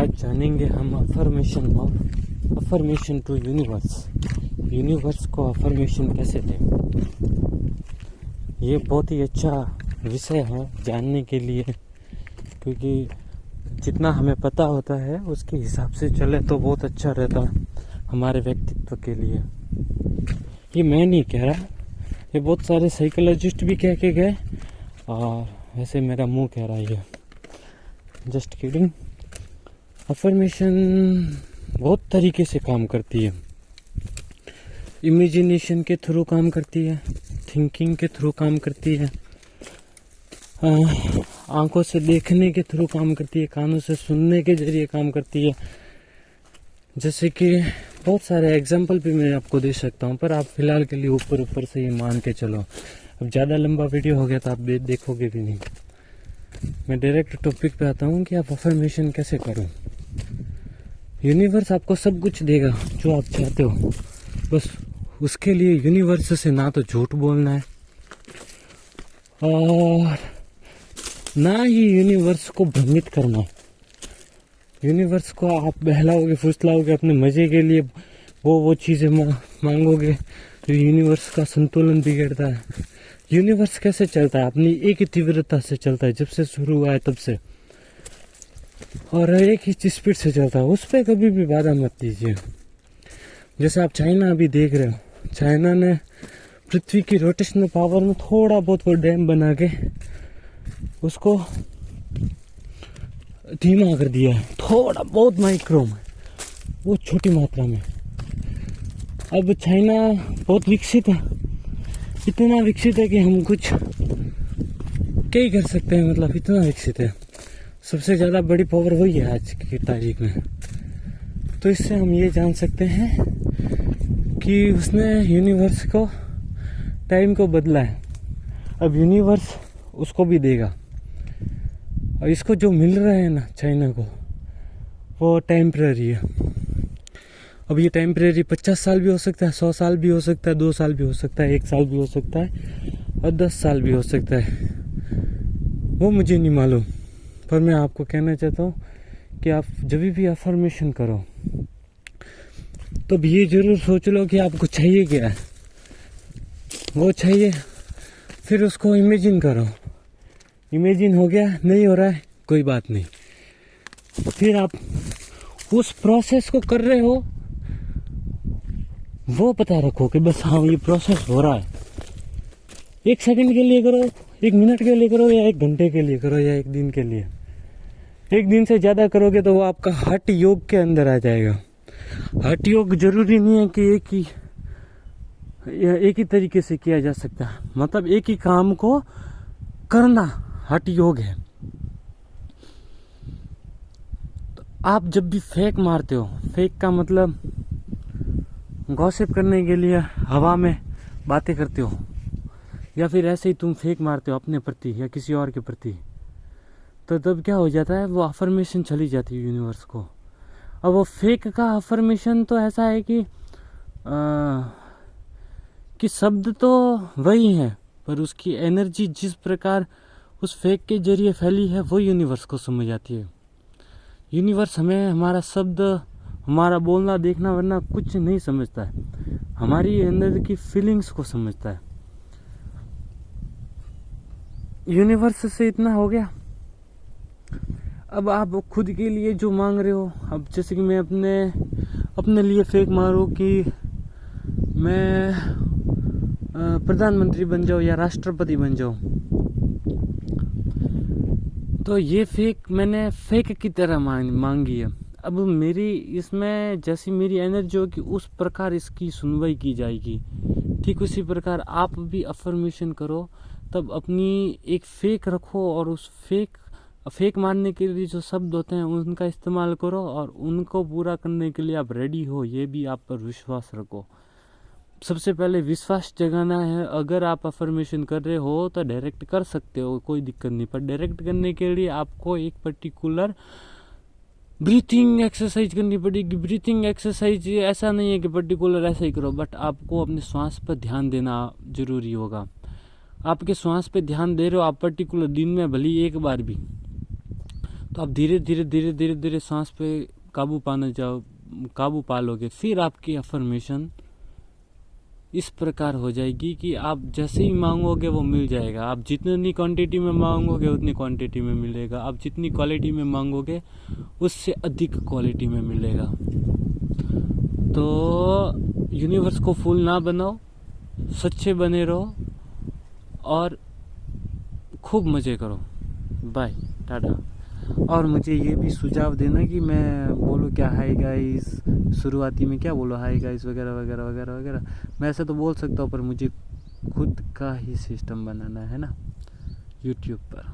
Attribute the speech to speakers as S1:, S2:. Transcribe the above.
S1: आज जानेंगे हम अफर्मेशन टू यूनिवर्स को अफर्मेशन कैसे दें। ये बहुत ही अच्छा विषय है जानने के लिए, क्योंकि जितना हमें पता होता है उसके हिसाब से चले तो बहुत अच्छा रहता हमारे व्यक्तित्व के लिए। ये मैं नहीं कह रहा, ये बहुत सारे साइकोलॉजिस्ट भी कह के गए और वैसे मेरा मुंह कह रहा है ये। Just kidding. अफर्मेशन बहुत तरीके से काम करती है। इमेजिनेशन के थ्रू काम करती है, थिंकिंग के थ्रू काम करती है, आंखों से देखने के थ्रू काम करती है, कानों से सुनने के जरिए काम करती है। जैसे कि बहुत सारे एग्जाम्पल भी मैं आपको दे सकता हूँ, पर आप फिलहाल के लिए ऊपर से ये मान के चलो। अब ज़्यादा लंबा वीडियो हो गया तो आप देखोगे भी नहीं। मैं डायरेक्ट टॉपिक पे आता हूँ कि आप अफर्मेशन कैसे करो। यूनिवर्स आपको सब कुछ देगा जो आप चाहते हो, बस उसके लिए यूनिवर्स से ना तो झूठ बोलना है और ना ही यूनिवर्स को भ्रमित करना है। यूनिवर्स को आप बहलाओगे फुसलाओगे अपने मजे के लिए, वो चीज़ें मांगोगे तो यूनिवर्स का संतुलन बिगड़ता है। यूनिवर्स कैसे चलता है? अपनी एक ही तीव्रता से चलता है, जब से शुरू हुआ है तब से, और एक ही स्पीड से चलता है। उस पर कभी भी बाधा मत दीजिए। जैसे आप चाइना अभी देख रहे हो, चाइना ने पृथ्वी की रोटेशनल पावर में थोड़ा बहुत वो डैम बना के उसको धीमा कर दिया है, थोड़ा बहुत माइक्रो में, वो छोटी मात्रा में। अब चाइना बहुत विकसित है, इतना विकसित है कि हम कुछ क्या ही कर सकते हैं, मतलब इतना विकसित है। सबसे ज़्यादा बड़ी पावर वही है आज की तारीख में। तो इससे हम ये जान सकते हैं कि उसने यूनिवर्स को, टाइम को बदला है। अब यूनिवर्स उसको भी देगा, और इसको जो मिल रहा है ना चाइना को, वो टेम्परेरी है। अब ये टेम्परेरी 50 साल भी हो सकता है, 100 साल भी हो सकता है, 2 साल भी हो सकता है, 1 साल भी हो सकता है, और 10 साल भी हो सकता है। वो मुझे नहीं मालूम, पर मैं आपको कहना चाहता हूँ कि आप जब भी अफर्मेशन करो तो ये ज़रूर सोच लो कि आपको चाहिए क्या है। वो चाहिए, फिर उसको इमेजिन करो। इमेजिन हो गया, नहीं हो रहा है, कोई बात नहीं। फिर आप उस प्रोसेस को कर रहे हो, वो पता रखो कि बस हाँ ये प्रोसेस हो रहा है। 1 सेकंड के लिए करो, 1 मिनट के लिए करो, या 1 घंटे के लिए करो, या 1 दिन के लिए। 1 दिन से ज़्यादा करोगे तो वो आपका हठ योग के अंदर आ जाएगा। हठ योग जरूरी नहीं है कि एक ही तरीके से किया जा सकता है, मतलब एक ही काम को करना हठ योग है। तो आप जब भी फेक मारते हो, फेक का मतलब गॉसिप करने के लिए हवा में बातें करते हो, या फिर ऐसे ही तुम फेक मारते हो अपने प्रति या किसी और के प्रति, तो तब क्या हो जाता है, वो अफर्मेशन चली जाती है यूनिवर्स को। अब वो फेक का अफर्मेशन तो ऐसा है कि शब्द तो वही है, पर उसकी एनर्जी जिस प्रकार उस फेक के जरिए फैली है वो यूनिवर्स को समझ आती है। यूनिवर्स हमें हमारा शब्द, हमारा बोलना देखना वरना कुछ नहीं समझता है, हमारी अंदर की फीलिंग्स को समझता है। यूनिवर्स से इतना हो गया। अब आप खुद के लिए जो मांग रहे हो, अब जैसे कि मैं अपने लिए फेक मारूं कि मैं प्रधानमंत्री बन जाऊं या राष्ट्रपति बन जाऊं, तो ये फेक मैंने फेक की तरह मांगी है। अब मेरी इसमें जैसी मेरी एनर्जी होगी उस प्रकार इसकी सुनवाई की जाएगी। ठीक उसी प्रकार आप भी अफर्मेशन करो, तब अपनी एक फेक रखो और उस फेक मारने के लिए जो शब्द होते हैं उनका इस्तेमाल करो, और उनको पूरा करने के लिए आप रेडी हो, ये भी आप पर विश्वास रखो। सबसे पहले विश्वास जगाना है। अगर आप अफर्मेशन कर रहे हो तो डायरेक्ट कर सकते हो, कोई दिक्कत नहीं, पर डायरेक्ट करने के लिए आपको एक पर्टिकुलर ब्रीथिंग एक्सरसाइज करनी पड़ेगी। ब्रीथिंग एक्सरसाइज ऐसा नहीं है कि पर्टिकुलर ऐसा ही करो, बट आपको अपने श्वास पर ध्यान देना जरूरी होगा। आपके श्वास पे ध्यान दे रहे हो आप पर्टिकुलर दिन में भले एक बार भी, तो आप धीरे धीरे धीरे धीरे धीरे सांस पे काबू पा लोगे। फिर आपकी अफर्मेशन इस प्रकार हो जाएगी कि आप जैसे ही मांगोगे वो मिल जाएगा। आप जितनी क्वांटिटी में मांगोगे उतनी क्वांटिटी में मिलेगा। आप जितनी क्वालिटी में मांगोगे उससे अधिक क्वालिटी में मिलेगा। तो यूनिवर्स को फूल ना बनाओ, सच्चे बने रहो और खूब मज़े करो। बाय, टाटा। और मुझे ये भी सुझाव देना कि मैं बोलूँ क्या हाय गाइस, शुरुआती में क्या बोलो, हाय गाइस वगैरह वगैरह वगैरह वगैरह। मैं ऐसे तो बोल सकता हूँ पर मुझे खुद का ही सिस्टम बनाना है ना यूट्यूब पर।